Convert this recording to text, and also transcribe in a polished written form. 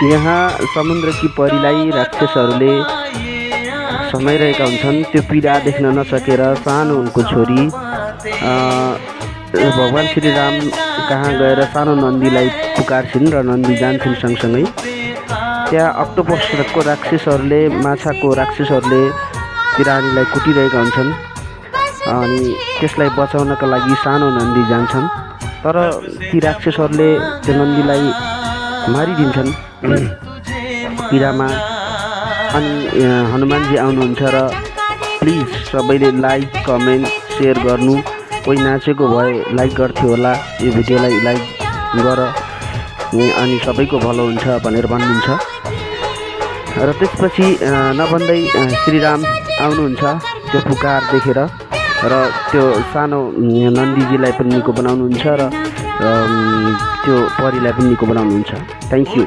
यहाँ समुद्रकी परिलाई राक्षसहरूले समाइरहेका हुन्छन्। त्यो पीडा देख्न नसकेर सानो उनको छोरी भगवान श्रीराम कहाँ गएर सानो नन्दीलाई पुकार्छिन् र नन्दी जान्छन् सँगसँगै। त्यहाँ अक्टोपसको राक्षसहरूले माछाको राक्षसहरूले ती रानीलाई कुटिरहेका हुन्छन् अनि त्यसलाई बचाउनका लागि सानो नन्दी जान्छन्, तर ती राक्षसहरूले त्यो नन्दीलाई मारिदिन्छन् पीडामा। अनि हनुमानजी आउनुहुन्छ र प्लिज सबैले लाइक कमेन्ट सेयर गर्नु। कोही नाचेको भए लाइक गर्थ्यो होला, यो भिडियोलाई लाइक गर अनि सबैको भलो हुन्छ भनेर भन्नुहुन्छ। र त्यसपछि नभन्दै श्रीराम आउनुहुन्छ त्यो पुकार देखेर र त्यो सानो नन्दीजीलाई पनि निको बनाउनुहुन्छ र त्यो परीलाई पनि निको बनाउनुहुन्छ। Thank you.